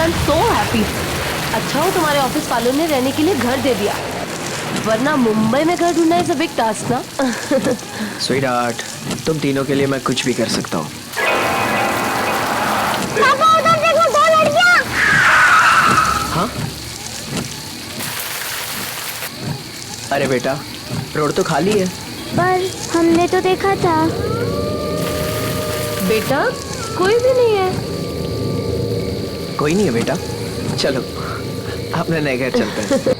I am so happy. अच्छा हो तुम्हारे ऑफिस वालों ने रहने के लिए घर दे दिया, वरना मुंबई में घर ढूंढना इज अ बिग टास्क ना। स्वीटहार्ट, तुम तीनों के लिए मैं कुछ भी कर सकता हूँ। पापा उधर देखो, 2 लड़कियां। हाँ? अरे बेटा, रोड तो खाली है। पर हमने तो देखा था। बेटा कोई भी नहीं है। कोई नहीं है बेटा, चलो अपने नए घर चलते हैं।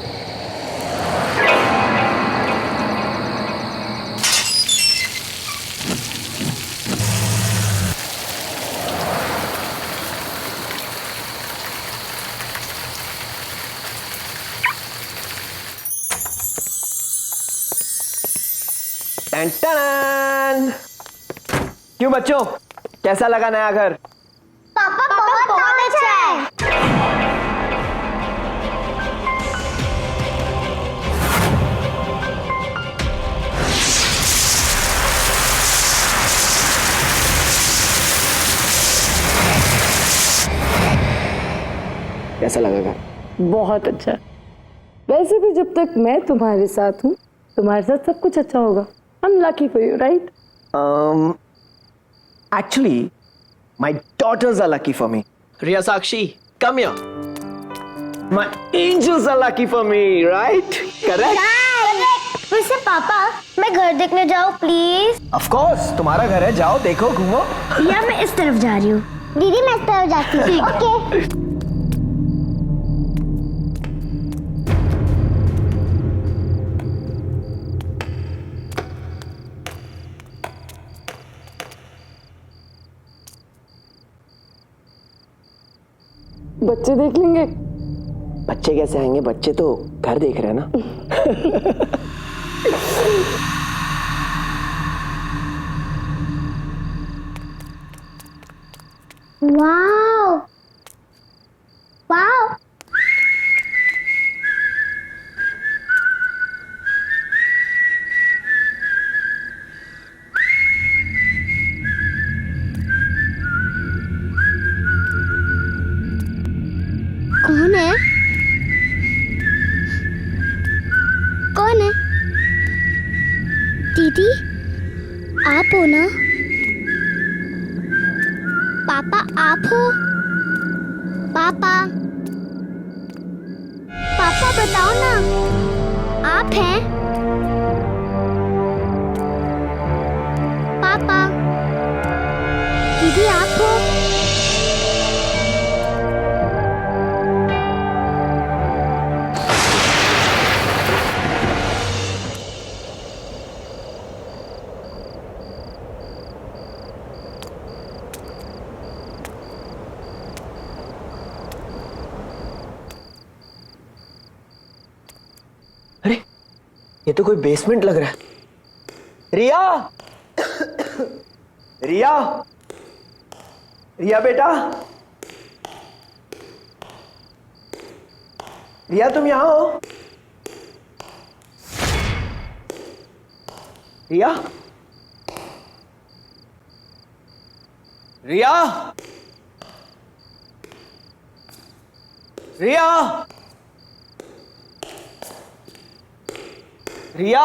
टन-टन! क्यों बच्चों, कैसा लगा नया घर? पापा बहुत अच्छा है। कैसा लगा घर? बहुत अच्छा। वैसे भी जब तक मैं तुम्हारे साथ हूँ, तुम्हारे साथ सब कुछ अच्छा होगा। I'm lucky for you, right? Actually, my daughters are lucky for me. Riya Sakshi, come here. My angels are lucky for me, right? Correct? वैसे पापा, मैं घर देखने जाऊँ प्लीज? Of course, तुम्हारा घर है, जाओ देखो घूमो। या मैं इस तरफ जा रही हूँ। दीदी मैं इस तरफ जाती हूँ। ओके। बच्चे देख लेंगे। बच्चे कैसे आएंगे, बच्चे तो घर देख रहे हैं ना। Wow wow. कौन है? कौन है? दीदी आप हो ना? पापा आप हो? पापा पापा बताओ ना, आप हैं? पापा दीदी आप हो? अरे ये तो कोई बेसमेंट लग रहा है। रिया, रिया, रिया बेटा, रिया तुम यहां हो? रिया, रिया, रिया, रिया,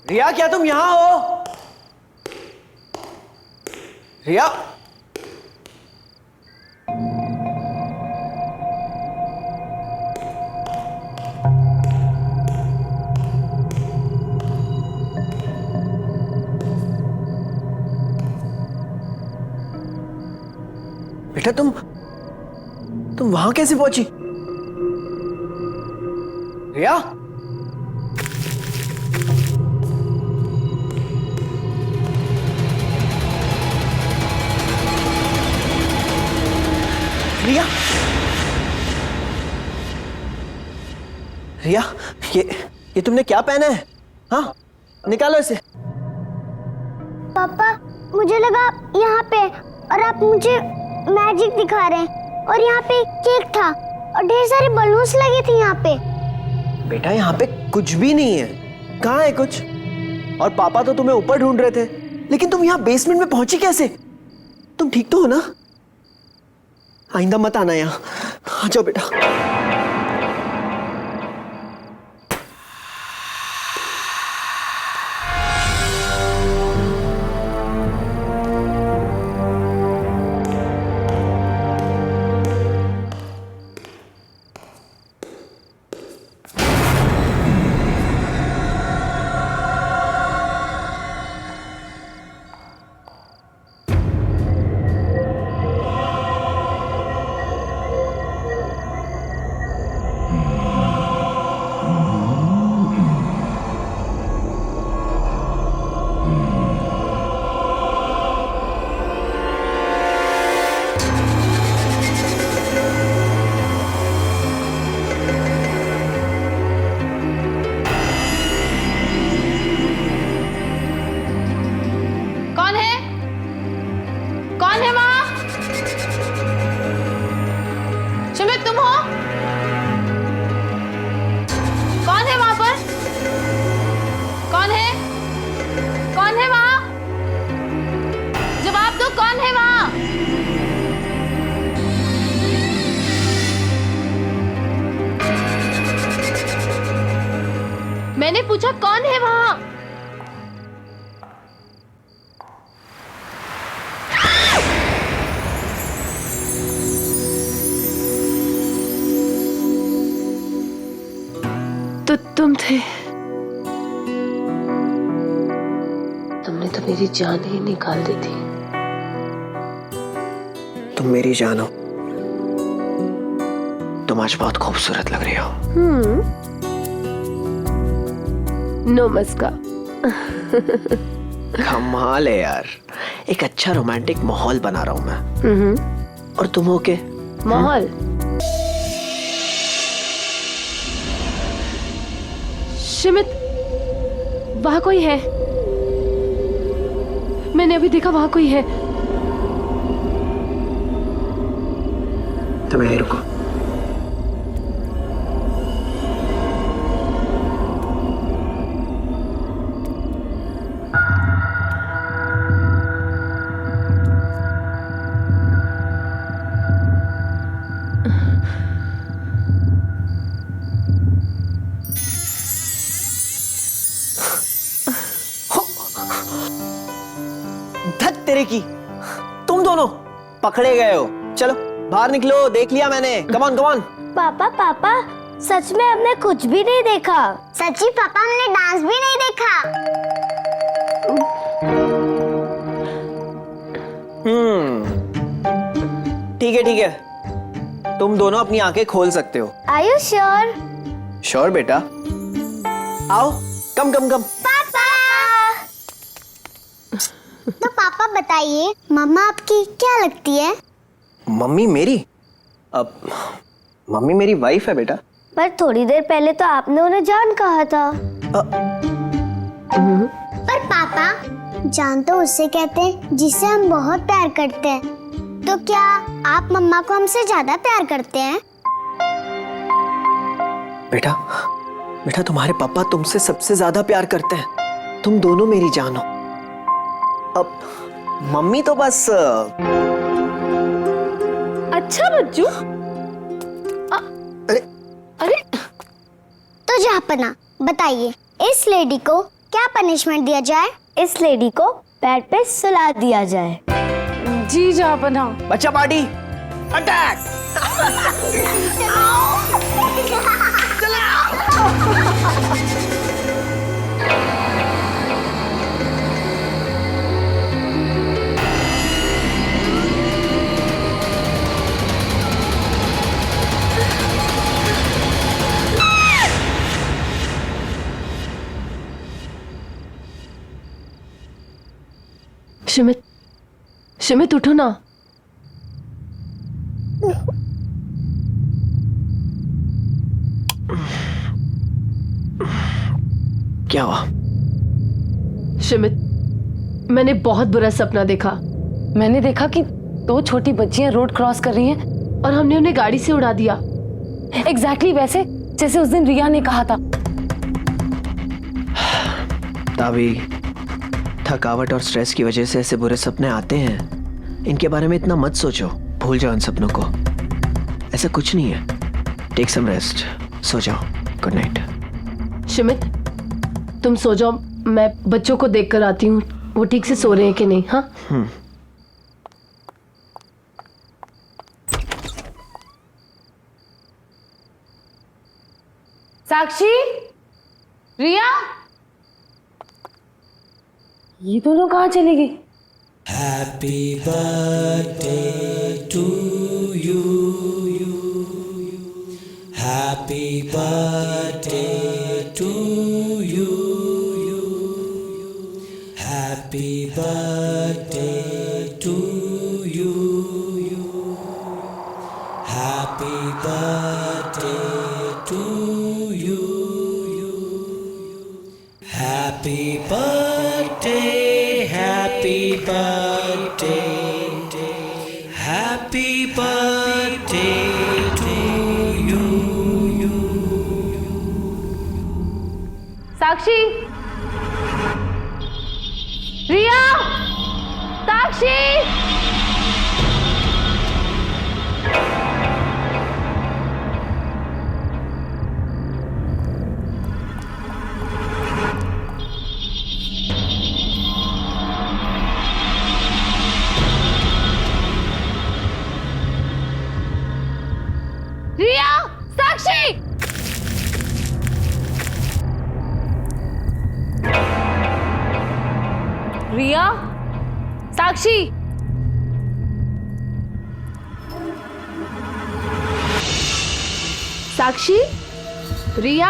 रिया क्या तुम यहां हो? रिया, बेटा तुम वहां कैसे पहुंची? रिया, रिया, रिया, ये तुमने क्या पहना है? हाँ, निकालो इसे। पापा मुझे लगा यहाँ पे, और आप मुझे मैजिक दिखा रहे हैं, और यहाँ पे केक था और ढेर सारे बलून्स लगे थे यहाँ पे। बेटा यहाँ पे कुछ भी नहीं है। कहाँ है कुछ? और पापा तो तुम्हें ऊपर ढूंढ रहे थे, लेकिन तुम यहाँ बेसमेंट में पहुंची कैसे? तुम ठीक तो हो ना? आइंदा मत आना यहाँ। आ जाओ बेटा। मैंने पूछा कौन है वहां? तो तुम थे। तुमने तो मेरी जान ही निकाल दी थी। तुम मेरी जान हो। तुम आज बहुत खूबसूरत लग रही हो। नमस्कार। कमाल है यार। एक अच्छा रोमांटिक माहौल बना रहा हूं मैं। और तुम हो के माहौल? शिमित, वहां कोई है। मैंने अभी देखा वहां कोई है। तुम यहीं रुको। धत तेरे की, तुम दोनों पकड़े गए हो। चलो बाहर निकलो, देख लिया मैंने। Come on come on. पापा पापा, सच में हमने कुछ भी नहीं देखा। सच्ची पापा, हमने डांस भी नहीं देखा। ठीक है, तुम दोनों अपनी आंखें खोल सकते हो। Are you sure? श्योर बेटा। आओ, कम कम कम। पापा। तो पापा बताइए, मम्मा आपकी क्या लगती है? मम्मी मेरी? अब मम्मी मेरी वाइफ है बेटा। पर थोड़ी देर पहले तो आपने उन्हें जान कहा था। पर पापा, जान तो उससे कहते हैं जिससे हम बहुत प्यार करते हैं। तो क्या आप मम्मा को हमसे ज्यादा प्यार करते हैं? बेटा बेटा, तुम्हारे पापा तुमसे सबसे ज्यादा प्यार करते हैं। तुम दोनों मेरी जान हो। अब मम्मी तो बस अच्छा बच्चू। अरे अरे तो जहाँपना, बताइए इस लेडी को क्या पनिशमेंट दिया जाए? इस लेडी को बेड पे सुला दिया जाए। जी जापना। बच्चा पार्टी अटैक। शिमित, शिमित उठो ना। क्या हुआ? शिमित, मैंने बहुत बुरा सपना देखा। मैंने देखा कि 2 छोटी बच्चियां रोड क्रॉस कर रही हैं और हमने उन्हें गाड़ी से उड़ा दिया। एग्जैक्टली वैसे जैसे उस दिन रिया ने कहा था। तभी थकावट और स्ट्रेस की वजह से ऐसे बुरे सपने आते हैं। इनके बारे में इतना मत सोचो, भूल जाओ इन सपनों को, ऐसा कुछ नहीं है। टेक सम रेस्ट, सो जाओ, गुड नाइट। शिमित, तुम सो जाओ, मैं बच्चों को देख कर आती हूँ वो ठीक से सो रहे हैं कि नहीं। हाँ साक्षी, रिया, ये दोनों कहाँ चली गई? Happy birthday to you. Happy birthday to you. Happy birthday to you. Happy birthday to you. Happy birthday, happy birthday, happy birthday to you. साक्षी, रिया, साक्षी, रिया, साक्षी। रिया, साक्षी, साक्षी, रिया,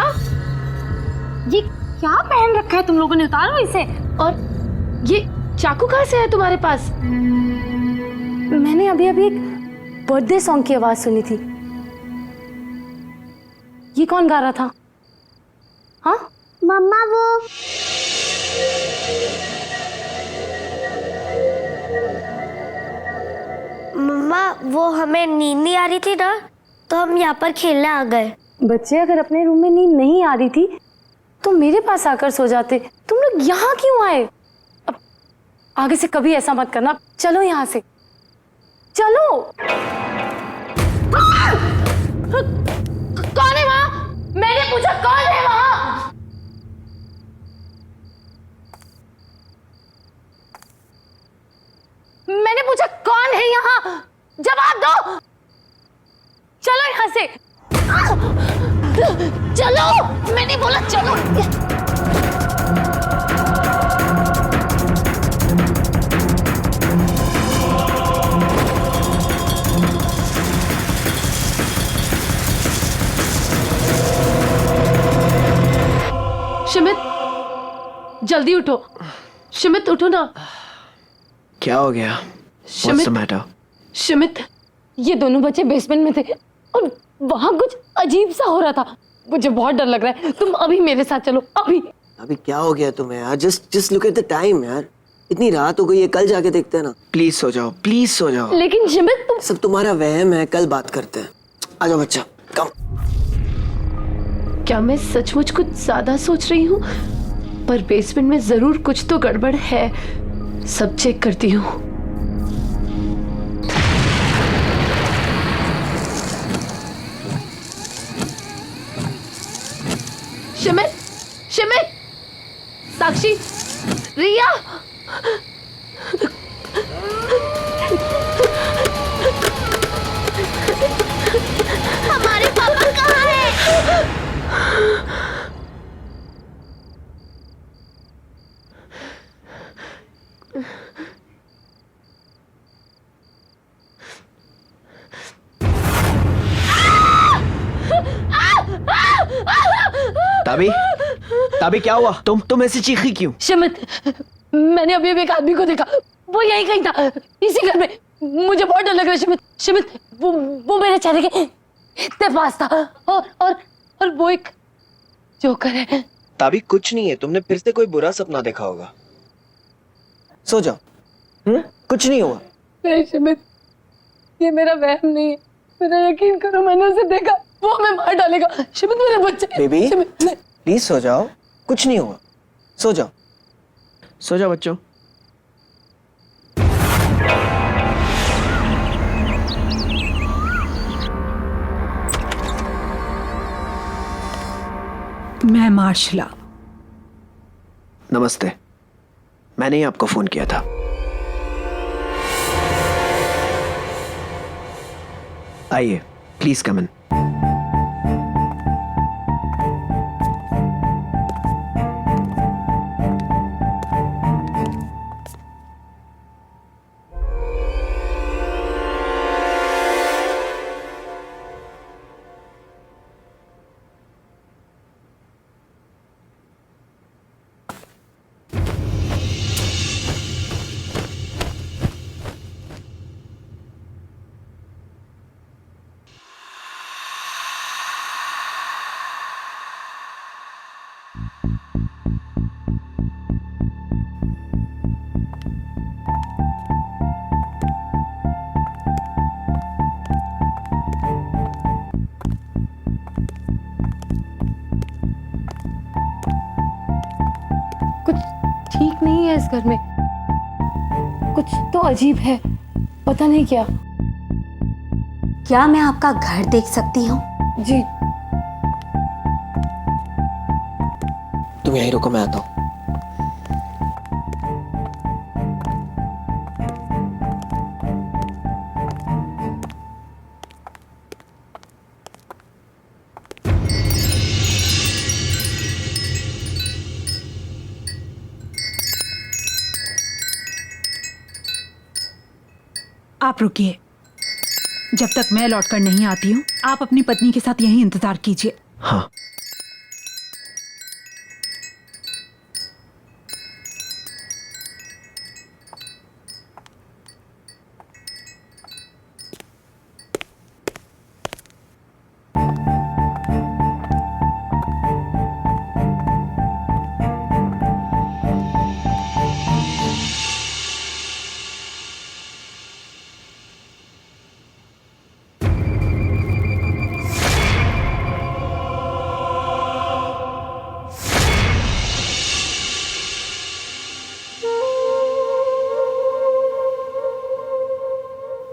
ये क्या पहन रखा है तुम लोगों ने? उतारो इसे। और ये चाकू कहाँ से है तुम्हारे पास? मैंने अभी अभी एक बर्थडे सॉन्ग की आवाज सुनी थी। ये कौन गा रहा था? हाँ, मम्मा वो मम्मा वो हमें नींद नहीं आ रही थी ना, तो हम यहाँ पर खेलने आ गए। बच्चे अगर अपने रूम में नींद नहीं आ रही थी तो मेरे पास आकर सो जाते। तुम लोग यहाँ क्यों आए? अब आगे से कभी ऐसा मत करना। चलो यहाँ से, चलो। कौन है वहाँ? मैंने पूछा कौन है वहाँ? मैंने पूछा कौन है यहाँ? जवाब दो। चलो यहाँ से, चलो। मैंने बोला चलो। शिमित, जल्दी उठो। शिमित उठो ना। क्या हो गया? What's the matter? शिमित, ये दोनों बच्चे बेसमेंट में थे और वहां कुछ अजीब सा हो रहा था। मुझे बहुत डर लग रहा है। तुम अभी मेरे साथ चलो, अभी। अभी क्या हो गया तुम्हें यार? Just look at the time यार, इतनी रात हो गई है, कल जाके देखते हैं ना। प्लीज सो जाओ, प्लीज सो जाओ। लेकिन शिमित तुम। सब तुम्हारा वहम है, कल बात करते हैं। आ जाओ बच्चा, कम। क्या मैं सचमुच कुछ ज्यादा सोच रही हूँ? पर बेसमेंट में जरूर कुछ तो गड़बड़ है। सब चेक करती हूँ। शिमित, शिमित, साक्षी, रिया, हमारे पापा कहाँ हैं? ताबी, ताबी क्या हुआ? तुम ऐसी चीखी क्यों? शिमित, मैंने अभी अभी एक आदमी को देखा। वो यही कहीं था, इसी घर में। मुझे बहुत डर लग रहा है शिमित। शिमित, वो मेरे चेहरे के इतने पास था। और वो एक जोकर है। ताबी कुछ नहीं है, तुमने फिर से कोई बुरा सपना देखा होगा। सो जाओ। कुछ नहीं हुआ। नहीं शिमित, ये मेरा वहम नहीं है। मेरा यकीन करो, मैंने उसे देखा। वो हमें मार डालेगा। शिमित मेरे बच्चे। बेबी शिमित, प्लीज सो जाओ, कुछ नहीं हुआ। सो जाओ, सो जाओ बच्चों। मैं मार्शला। नमस्ते, मैंने ही आपको फोन किया था। आइए, प्लीज कम इन। कुछ ठीक नहीं है इस घर में, कुछ तो अजीब है, पता नहीं क्या। क्या मैं आपका घर देख सकती हूँ? जी तुम यहीं रुको, मैं आता हूँ। आप रुकिए, जब तक मैं लौटकर नहीं आती हूँ आप अपनी पत्नी के साथ यहीं इंतजार कीजिए। हाँ।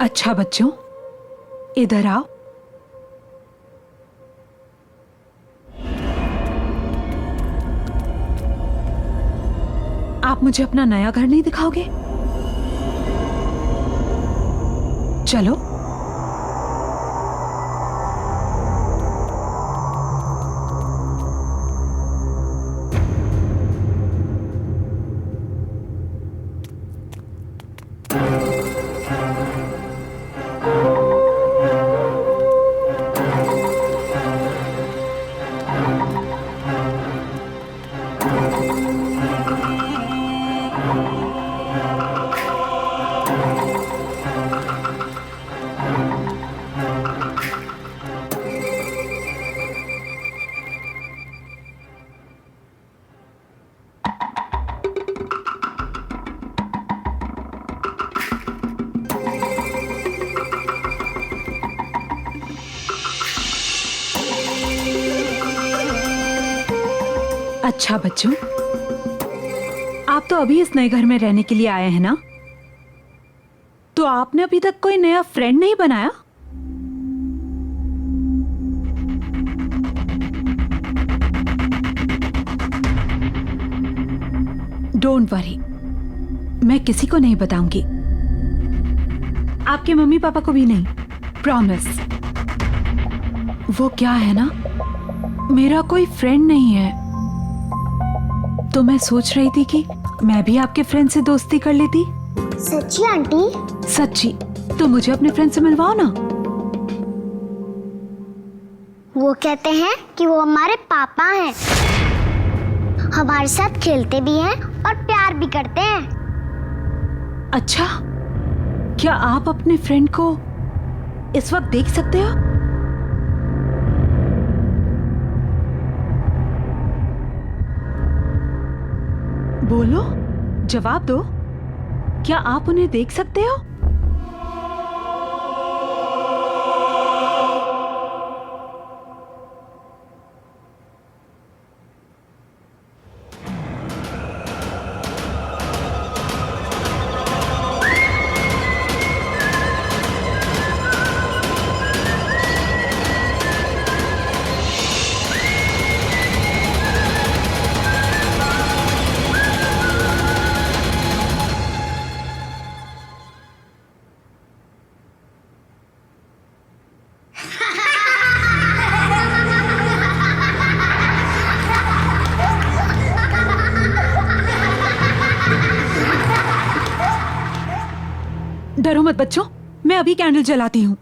अच्छा बच्चों, इधर आओ। आप मुझे अपना नया घर नहीं दिखाओगे? चलो। अच्छा बच्चों, आप तो अभी इस नए घर में रहने के लिए आए हैं ना? तो आपने अभी तक कोई नया फ्रेंड नहीं बनाया? डोंट वरी, मैं किसी को नहीं बताऊंगी, आपके मम्मी पापा को भी नहीं, प्रॉमिस। वो क्या है ना, मेरा कोई फ्रेंड नहीं है, तो मैं सोच रही थी कि मैं भी आपके फ्रेंड से दोस्ती कर लेती। सच्ची आंटी? सच्ची। तो मुझे अपने फ्रेंड से मिलवाओ ना। वो कहते हैं कि वो हमारे पापा हैं, हमारे साथ खेलते भी हैं और प्यार भी करते हैं। अच्छा, क्या आप अपने फ्रेंड को इस वक्त देख सकते हो? बोलो, जवाब दो, क्या आप उन्हें देख सकते हो? डरो मत बच्चों, मैं अभी कैंडल जलाती हूँ।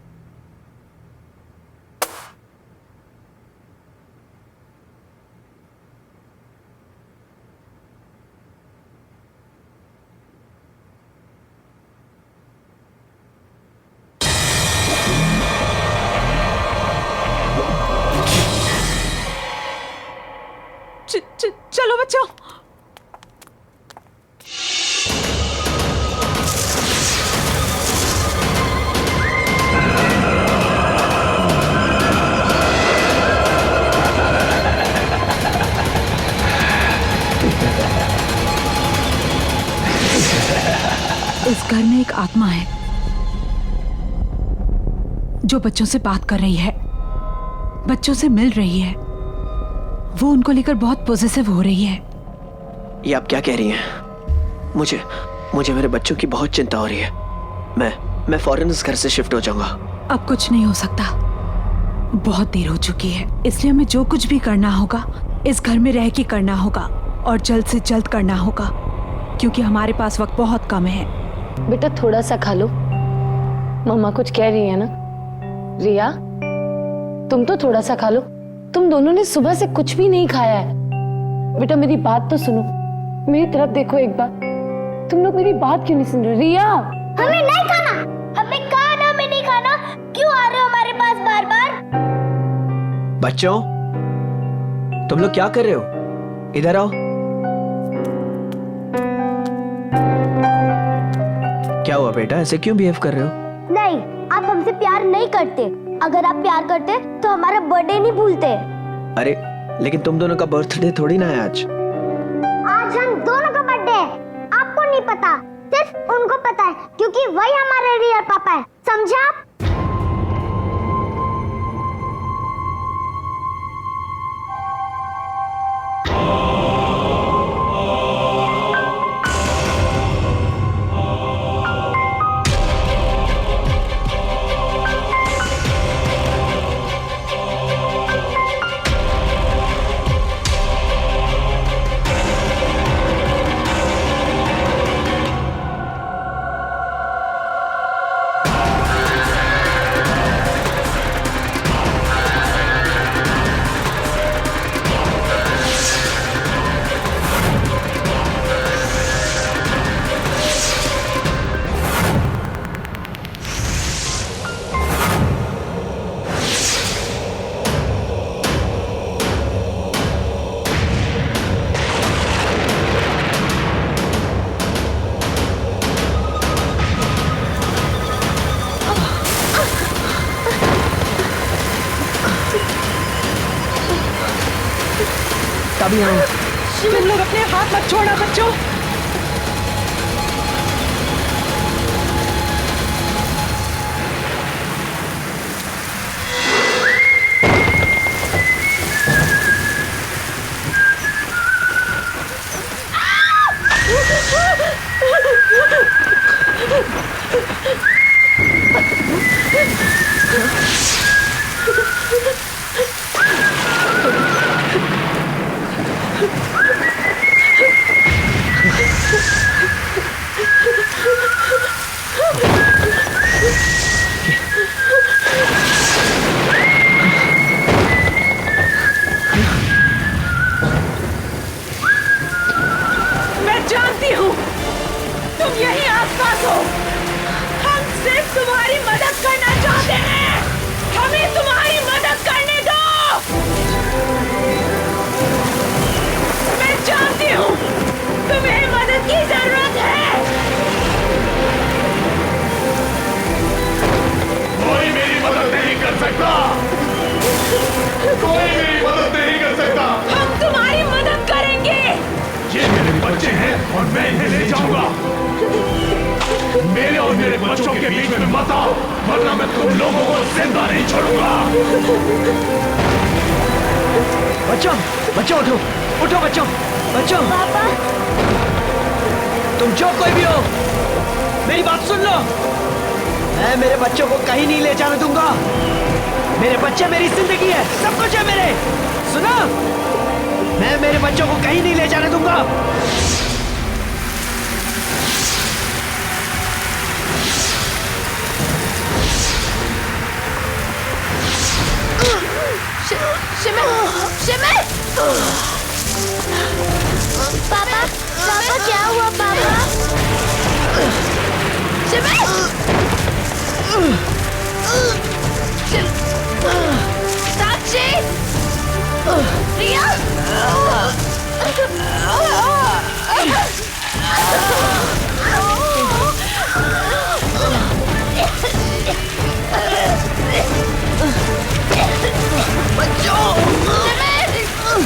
चलो बच्चों। इस घर में एक आत्मा है जो बच्चों से बात कर रही है, बच्चों से मिल रही है। वो उनको लेकर बहुत पॉजिटिव हो रही है। ये आप क्या कह रही हैं? मुझे मेरे बच्चों की बहुत चिंता हो रही है। मैं फौरन इस घर से शिफ्ट हो जाऊंगा। अब कुछ नहीं हो सकता, बहुत देर हो चुकी है। इसलिए हमें जो कुछ भी करना होगा इस घर में रह के करना होगा और जल्द से जल्द करना होगा, क्योंकि हमारे पास वक्त बहुत कम है। बेटा थोड़ा सा खा लो, मम्मा कुछ कह रही है ना। रिया तुम तो थोड़ा सा खा लो, तुम दोनों ने सुबह से कुछ भी नहीं खाया है। बेटा मेरी बात तो सुनो, मेरी तरफ देखो एक बार। तुम लोग मेरी बात क्यों नहीं सुन रहे? रिया हमें नहीं खाना, हमें कहा ना हमें नहीं खाना, क्यों आ रहे हो हमारे पास बार बार? बच्चों तुम लोग क्या कर रहे हो? इधर आओ। क्या हुआ बेटा, ऐसे क्यों बिहेव कर रहे हो? नहीं, आप हमसे प्यार नहीं करते। अगर आप प्यार करते तो हमारा बर्थडे नहीं भूलते। अरे लेकिन तुम दोनों का बर्थडे थोड़ी ना है आज। आज हम दोनों का बर्थडे है, आपको नहीं पता, सिर्फ उनको पता है, क्योंकि वही हमारे रियल पापा है, समझा आप? तभी आओ। तुम लोग अपने हाथ मत छोड़ना बच्चों। मैं जानती हूँ तुम यही आसपास हो। हम सिर्फ तुम्हारी मदद करना चाहते हैं, हमें तुम्हारी मदद करने दो। मैं जानती हूँ तुम्हें मदद की जरूरत है। कोई मेरी मदद नहीं कर सकता, कोई मेरी मदद नहीं कर सकता। हम तुम्हारी मदद करेंगे। ये मेरे बच्चे हैं और मैं इन्हें ले जाऊंगा। मेरे और मेरे बच्चों के बीच में मत आओ, वरना मैं तुम लोगों को जिंदा नहीं छोड़ूंगा। बच्चों बच्चों उठो, उठो बच्चों, बच्चों। पापा तुम जो कोई भी हो मेरी बात सुन लो। मैं मेरे बच्चों को कहीं नहीं ले जाने दूंगा। मेरे बच्चे मेरी जिंदगी है, सब कुछ है मेरे। सुना, मैं मेरे बच्चों को कहीं नहीं ले जाने दूंगा। पापा पापा क्या हुआ पापा? साक्षी, रिया,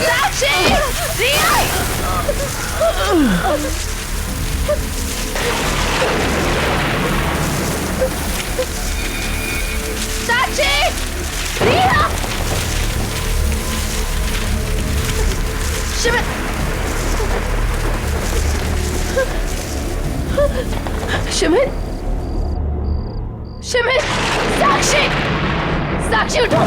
साक्षी, रिया, साक्षी, रिया, शिविर, शिविर, शिविर, साक्षी, साक्षी उठो।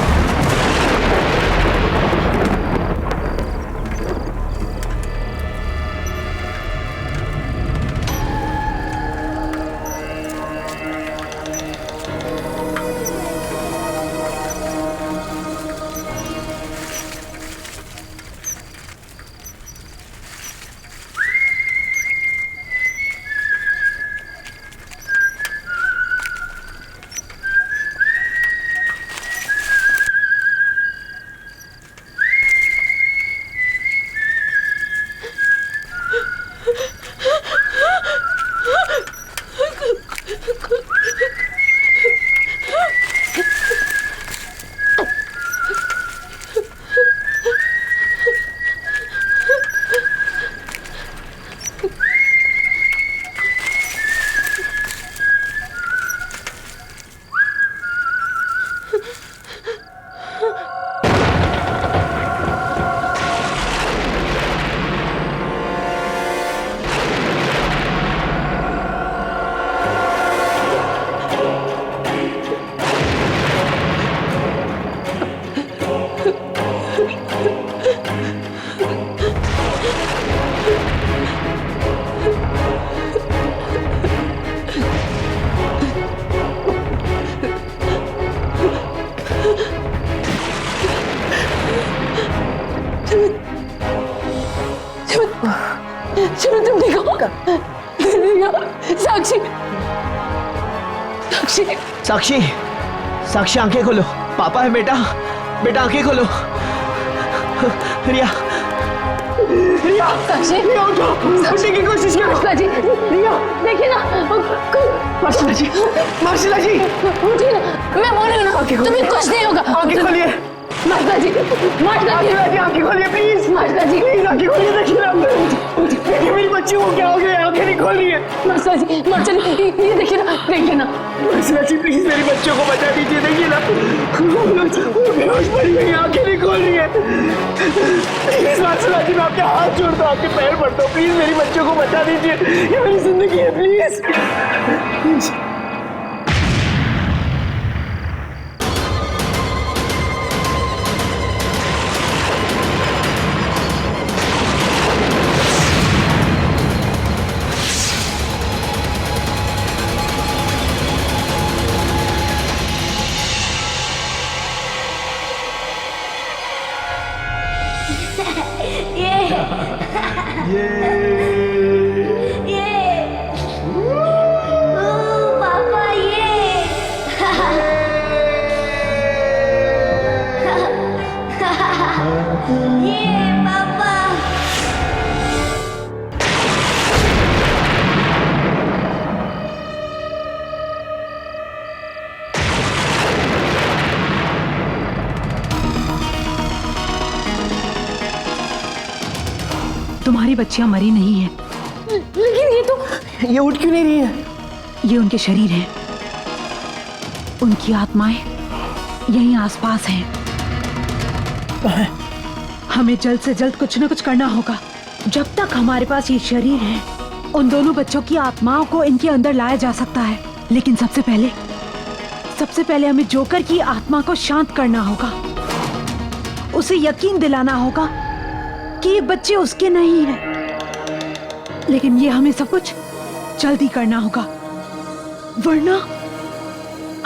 शिविर तुम ठीक हो? साक्षी, साक्षी, साक्षी, साक्षी आंखें खोलो। पापा है बेटा, बेटा आंखें खोलो। रिया, रिया, साक्षी, रिया उठो, उठने की कोशिश करो। मार्शला जी, रिया, देखिए ना, मार्शला जी, मार्शला जी, उठिए ना, मैं बोल रही हूँ ना, तुम्हें कुछ नहीं होगा। आंखें खोलिए। मार्शला जी, मार्शला जी, आंखें खोलिए प्लीज। मार्शला जी, प्लीज आंखें खोलिए। देखिए ना, देखिए मेरी बच्ची को क्या हो गया, आंखें नहीं खोल रही है। मार्शला जी, मार्शला जी, ये देखिए ना, देखिए ना। मार्शला जी प्लीज मेरे बच्चों को बचा दीजिए। देखिए ना, वो बेहोश पड़ी हुई है, आंखें नहीं खोल रही है। प्लीज मार्शला जी, मैं आपके हाथ जोड़ता हूँ, आपके पैर पड़ता हूँ, प्लीज मेरी बच्चों को बचा दीजिए। ये मेरी जिंदगी है, प्लीज। पापा ये पापा। तुम्हारी बच्चियां मरी नहीं है, लेकिन ये उठ क्यों नहीं रही है? ये उनके शरीर हैं, उनकी आत्माएं यहीं आसपास हैं। हमें जल्द से जल्द कुछ न कुछ करना होगा। जब तक हमारे पास ये शरीर है, उन दोनों बच्चों की आत्माओं को इनके अंदर लाया जा सकता है। लेकिन सबसे पहले हमें जोकर की आत्मा को शांत करना होगा। उसे यकीन दिलाना होगा कि ये बच्चे उसके नहीं हैं। लेकिन ये हमें सब कुछ जल्दी करना होगा, वरना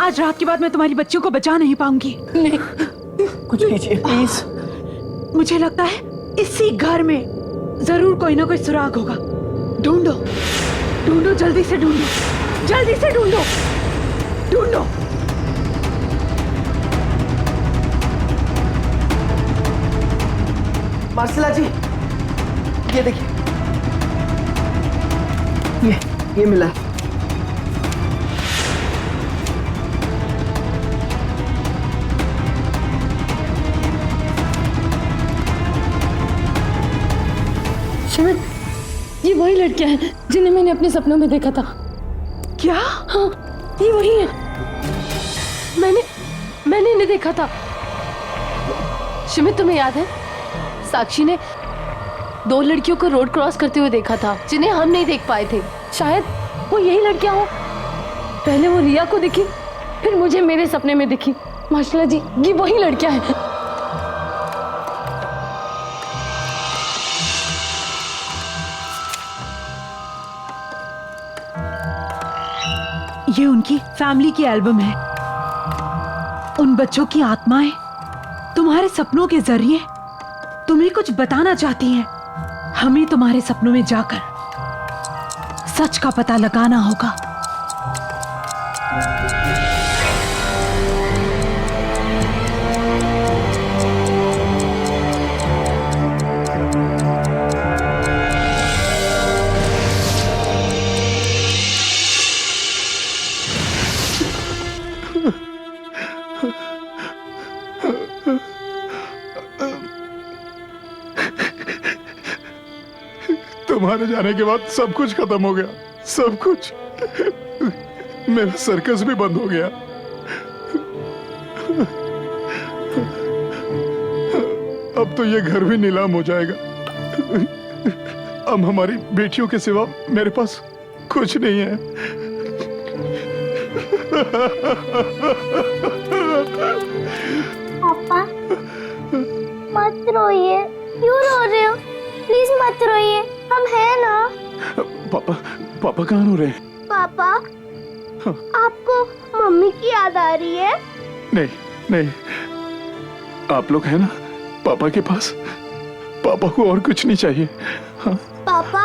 आज रात के बाद मैं तुम्हारी बच्चियों को बचा नहीं पाऊंगी। कुछ कीजिए प्लीज। मुझे लगता है इसी घर में जरूर कोई ना कोई सुराग होगा। ढूंढो ढूंढो, जल्दी से ढूंढो, जल्दी से ढूंढो ढूंढो। मार्सिला जी, ये देखिए, ये मिला है। शिमित, ये वही लड़कियां हैं जिन्हें मैंने अपने सपनों में देखा था। क्या? हाँ, ये वही है। मैंने इन्हें देखा था। शिमित, तुम्हें याद है साक्षी ने 2 लड़कियों को रोड क्रॉस करते हुए देखा था जिन्हें हम नहीं देख पाए थे। शायद वो यही लड़कियां हो। पहले वो रिया को दिखी, फिर मुझे मेरे सपने में दिखी। माशाल्लाह जी, ये वही लड़कियां हैं। ये उनकी फैमिली की एल्बम है। उन बच्चों की आत्माएं तुम्हारे सपनों के जरिए तुम्हें कुछ बताना चाहती हैं। हमें तुम्हारे सपनों में जाकर सच का पता लगाना होगा। तुम्हारे जाने के बाद सब कुछ खत्म हो गया, सब कुछ। मेरा सर्कस भी बंद हो गया। अब तो ये घर भी नीलाम हो जाएगा। अब हमारी बेटियों के सिवा मेरे पास कुछ नहीं है। पापा मत रोइए, क्यों रो रहे हो? प्लीज मत रोइए, हम हैं ना। पापा कहाँ रो रहे हैं? पापा, आपको मम्मी की याद आ रही है? नहीं नहीं, आप लोग हैं ना पापा के पास। पापा को और कुछ नहीं चाहिए। हाँ? पापा,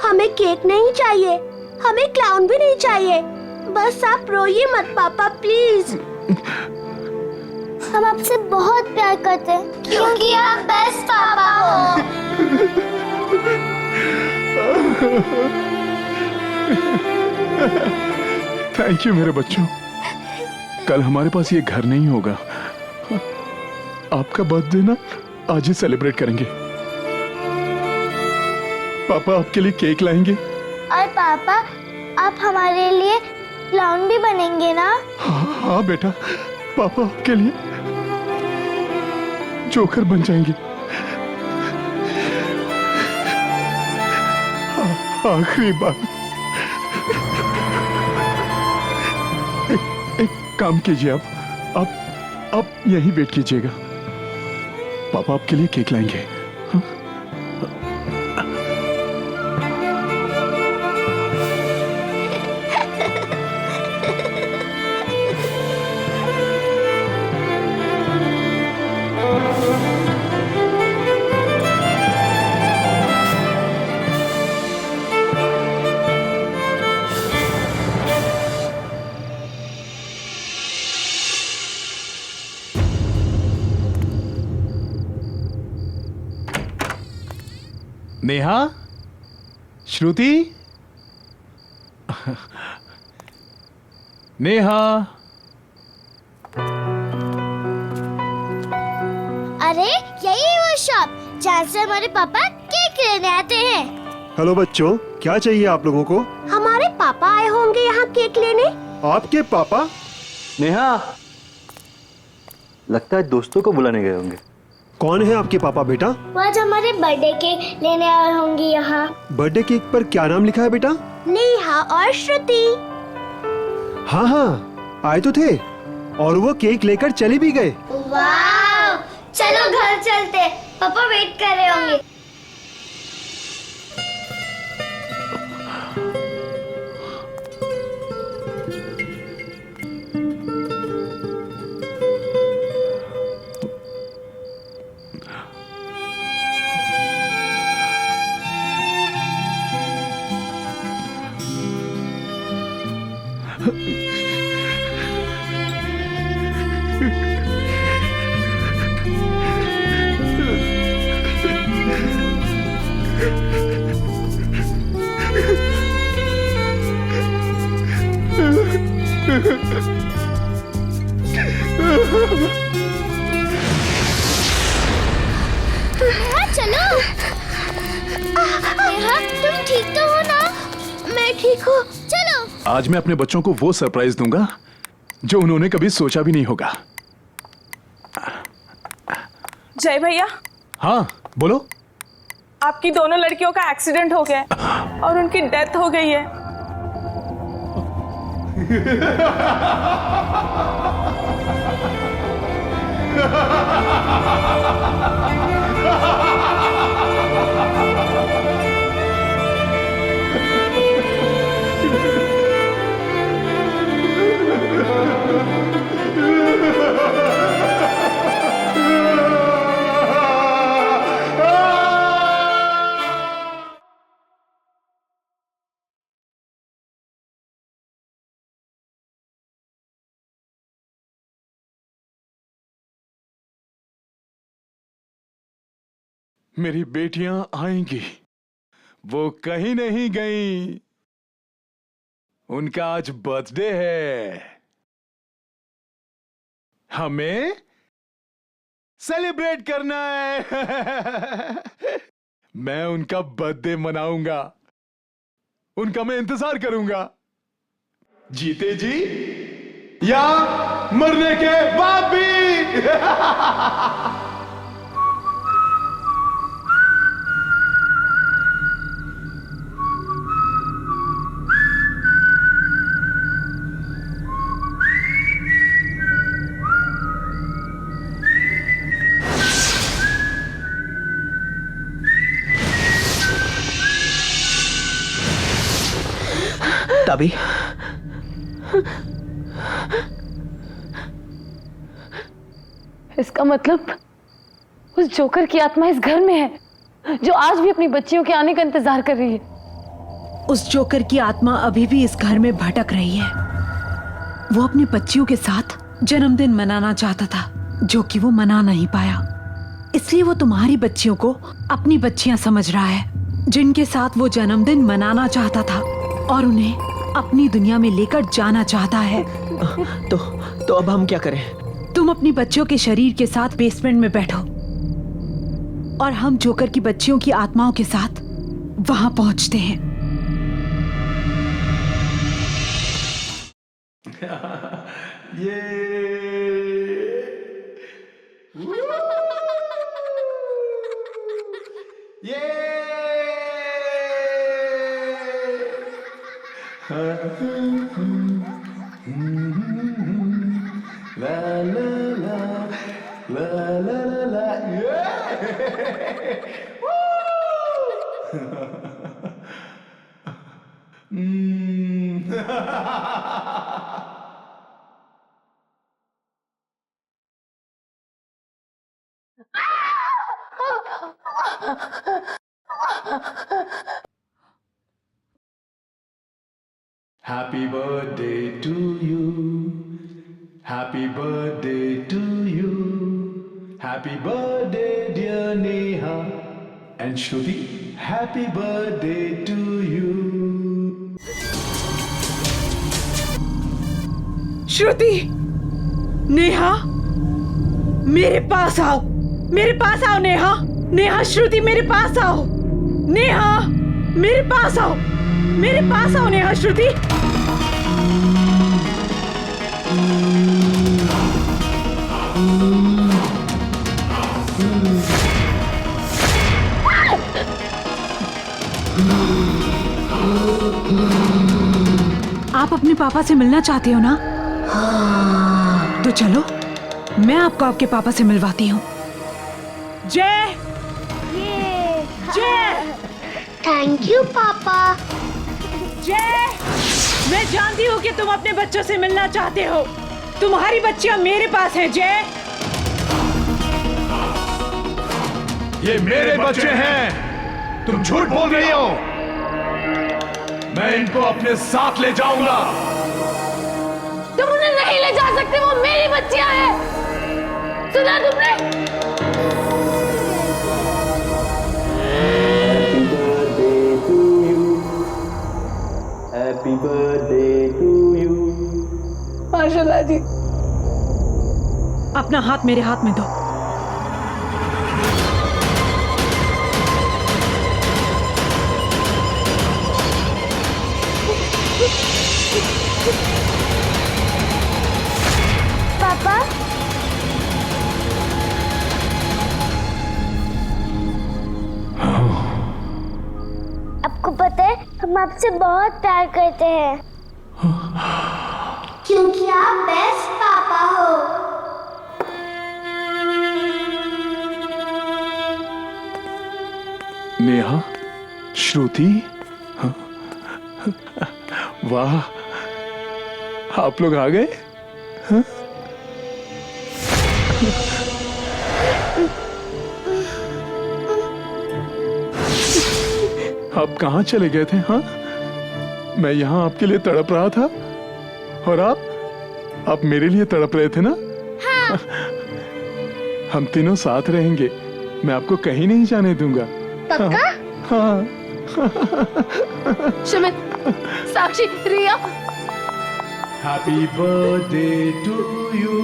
हमें केक नहीं चाहिए, हमें क्लाउन भी नहीं चाहिए। बस आप रोइए मत पापा, प्लीज। हम आपसे बहुत प्यार करते हैं क्योंकि आप बेस्ट पापा हो। थैंक यू मेरे बच्चों। कल हमारे पास ये घर नहीं होगा। आपका बर्थडे ना आज ही सेलिब्रेट करेंगे। पापा आपके लिए केक लाएंगे। और पापा, आप हमारे लिए क्लाउन भी बनेंगे ना? हाँ बेटा, पापा आपके लिए जोकर बन जाएंगे। आखिरी बार। एक काम कीजिए, आप यहीं वेट कीजिएगा। पापा आपके लिए केक लाएंगे। हाँ? नेहा, श्रुति, नेहा। अरे यही है वो शॉप जहाँ से हमारे पापा केक लेने आते हैं। हेलो बच्चों, क्या चाहिए आप लोगों को? हमारे पापा आए होंगे यहाँ केक लेने। आपके पापा? नेहा, लगता है दोस्तों को बुलाने गए होंगे। कौन है आपके पापा बेटा? वो आज हमारे बर्थडे केक लेने आए होंगे यहाँ। बर्थडे केक पर क्या नाम लिखा है बेटा? नेहा और श्रुति। हाँ हाँ, आए तो थे और वो केक लेकर चले भी गए। वाह, चलो घर चलते, पापा वेट कर रहे होंगे। नेहा चलो। नेहा तुम ठीक तो हो ना? मैं ठीक हूँ, चलो। आज मैं अपने बच्चों को वो सरप्राइज दूंगा जो उन्होंने कभी सोचा भी नहीं होगा। जय भैया। हाँ बोलो। आपकी दोनों लड़कियों का एक्सीडेंट हो गया है और उनकी डेथ हो गई है। मेरी बेटियां आएंगी, वो कहीं नहीं गई। उनका आज बर्थडे है, हमें सेलिब्रेट करना है। मैं उनका बर्थडे मनाऊंगा, उनका मैं इंतजार करूंगा, जीते जी या मरने के बाद भी। तभी इसका मतलब उस जोकर की आत्मा इस घर में है जो आज भी अपनी बच्चियों के आने का इंतजार कर रही है। उस जोकर की आत्मा अभी भी इस घर में भटक रही है। वो अपनी बच्चियों के साथ जन्मदिन मनाना चाहता था जो कि वो मना नहीं पाया, इसलिए वो तुम्हारी बच्चियों को अपनी बच्चियां समझ रहा है जिनके साथ वो जन्मदिन मनाना चाहता था और उन्हें अपनी दुनिया में लेकर जाना चाहता है। तो अब हम क्या करें? तुम अपनी बच्चियों के शरीर के साथ बेसमेंट में बैठो और हम जोकर की बच्चियों की आत्माओं के साथ वहां पहुंचते हैं। Happy birthday to you. Happy birthday to you. Happy birthday dear Neha and Shruti. Happy birthday to you. श्रुति, नेहा, मेरे पास आओ, मेरे पास आओ नेहा, नेहा, श्रुति मेरे पास आओ, नेहा, मेरे पास आओ, मेरे पास आओ नेहा, श्रुति। आप अपने पापा से मिलना चाहते हो ना? तो चलो, मैं आपको आपके पापा से मिलवाती हूँ। जय, जय, थैंक यू पापा। जय, मैं जानती हूँ कि तुम अपने बच्चों से मिलना चाहते हो। तुम्हारी बच्चियाँ मेरे पास हैं जय। ये मेरे बच्चे हैं, तुम झूठ बोल रही हो। मैं इनको अपने साथ ले जाऊंगा। तुम उन्हें नहीं ले जा सकते, वो मेरी बच्चियां हैं। सुना तुमने? बाजी। अपना हाथ मेरे हाथ में दो। पापा, आपको पता है हम आपसे बहुत प्यार करते हैं क्योंकि आप बेस्ट पापा हो। नेहा, श्रुति, वाह, आप लोग आ गए। हाँ? आप कहाँ चले गए थे? हाँ, मैं यहाँ आपके लिए तड़प रहा था और आप मेरे लिए तड़प रहे थे ना? हाँ। हम तीनों साथ रहेंगे, मैं आपको कहीं नहीं जाने दूंगा। पक्का? हाँ। सुमित, साक्षी, रिया। Happy birthday to you.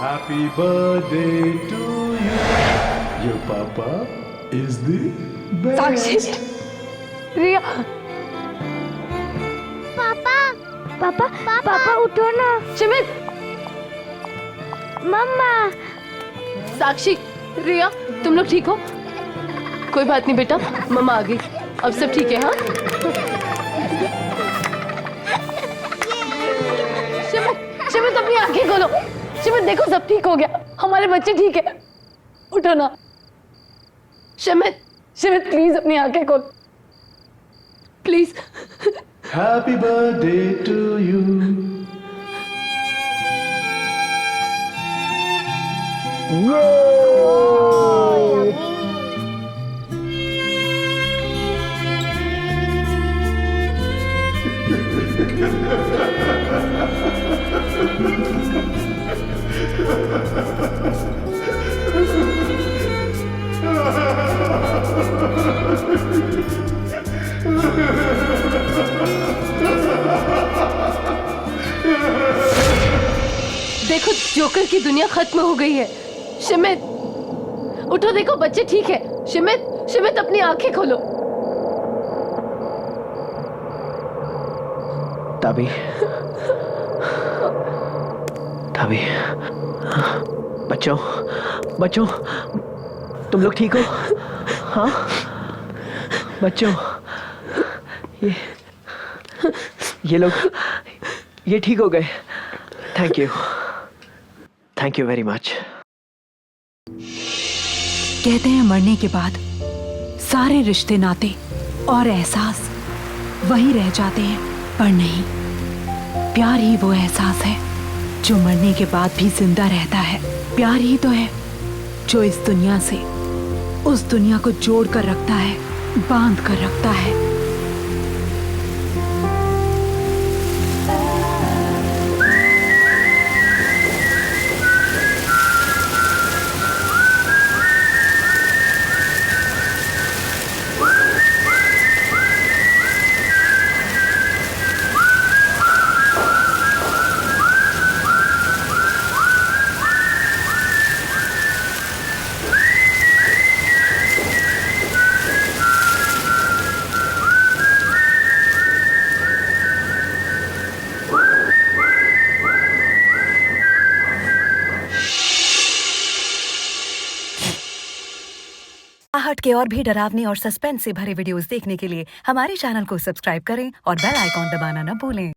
Happy birthday to you. Your papa is the best. साक्षी, रिया। पापा, पापा, पापा उठो ना। सुमित, मम्मा। साक्षी, रिया, तुम लोग ठीक हो? कोई बात नहीं बेटा, मम्मा आ गई, अब सब ठीक है। हाँ, शिमित अपनी आंखें खोलो। शिमित देखो, सब ठीक हो गया, हमारे बच्चे ठीक है। उठो ना शिमित। शिमित प्लीज अपनी आंखें खोल, please. Happy birthday to you. देखो, जोकर की दुनिया खत्म हो गई है। शिमित उठो, देखो बच्चे ठीक है। शिमित, शिमित अपनी आंखें खोलो। ताबी, ताबी, बच्चों, बच्चों, तुम लोग ठीक हो? हाँ, बच्चों, ये लोग, ये ठीक हो गए। Thank you, thank you very much. कहते हैं मरने के बाद सारे रिश्ते, नाते और एहसास वही रह जाते हैं, पर नहीं, प्यार ही वो एहसास है जो मरने के बाद भी जिंदा रहता है। प्यार ही तो है जो इस दुनिया से उस दुनिया को जोड़ कर रखता है, बांध कर रखता है। आहट के और भी डरावने और सस्पेंस से भरे वीडियोस देखने के लिए हमारे चैनल को सब्सक्राइब करें और बेल आइकॉन दबाना न भूलें।